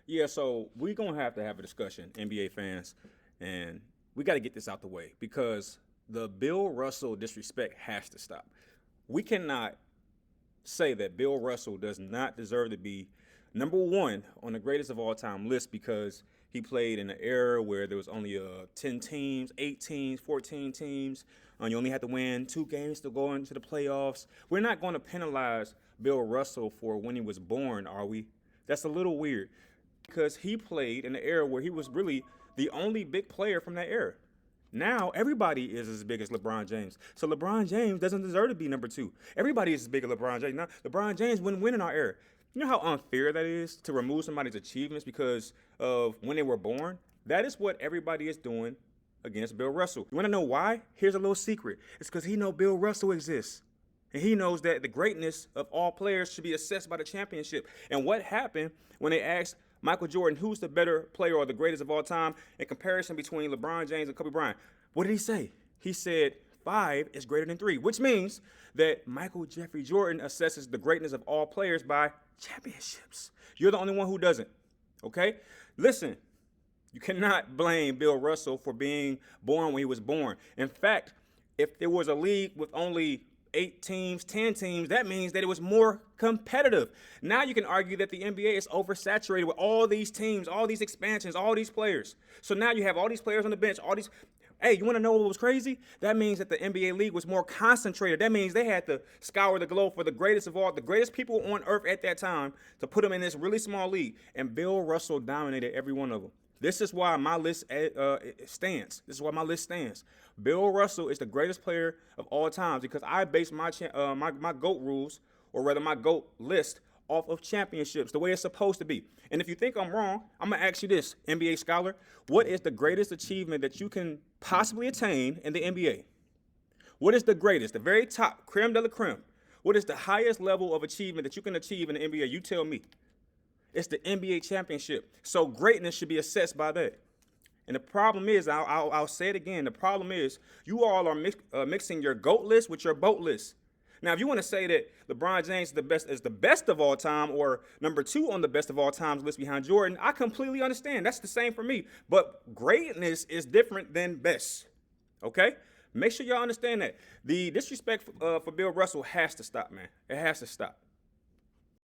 Yeah, so we're gonna have to have a discussion, NBA fans, and we got to get this out the way because the Bill Russell disrespect has to stop. We cannot say that Bill Russell does not deserve to be number one on the greatest of all time list because he played in an era where there was only 10 teams, 8 teams, 14 teams. You only had to win 2 games to go into the playoffs. We're not going to penalize Bill Russell for when he was born, are we? That's a little weird because he played in an era where he was really the only big player from that era. Now everybody is as big as LeBron James. So LeBron James doesn't deserve to be number two. Everybody is as big as LeBron James. Now LeBron James wouldn't win in our era. You know how unfair that is to remove somebody's achievements because of when they were born? That is what everybody is doing against Bill Russell. You want to know why? Here's a little secret. It's because he knows Bill Russell exists. And he knows that the greatness of all players should be assessed by the championship. And what happened when they asked Michael Jordan, who's the better player or the greatest of all time in comparison between LeBron James and Kobe Bryant? What did he say? He said 5 is greater than 3, which means that Michael Jeffrey Jordan assesses the greatness of all players by championships. You're the only one who doesn't, okay? Listen, you cannot blame Bill Russell for being born when he was born. In fact, if there was a league with only 8 teams, 10 teams, that means that it was more competitive. Now you can argue that the NBA is oversaturated with all these teams, all these expansions, all these players. So now you have all these players on the bench, all these. Hey, you want to know what was crazy? That means that the NBA league was more concentrated. That means they had to scour the globe for the greatest of all, the greatest people on earth at that time to put them in this really small league. And Bill Russell dominated every one of them. This is why my list stands. This is why my list stands. Bill Russell is the greatest player of all times because I base my GOAT rules, or rather my GOAT list, off of championships, the way it's supposed to be. And if you think I'm wrong, I'm going to ask you this, NBA scholar. What is the greatest achievement that you can possibly attain in the NBA? What is the greatest, the very top, creme de la creme? What is the highest level of achievement that you can achieve in the NBA? You tell me. It's the NBA championship. So greatness should be assessed by that. And the problem is, I'll say it again, the problem is you all are mixing your GOAT list with your boat list. Now, if you want to say that LeBron James is the best of all time or number 2 on the best of all times list behind Jordan, I completely understand. That's the same for me. But greatness is different than best, okay? Make sure y'all understand that. The disrespect for Bill Russell has to stop, man. It has to stop.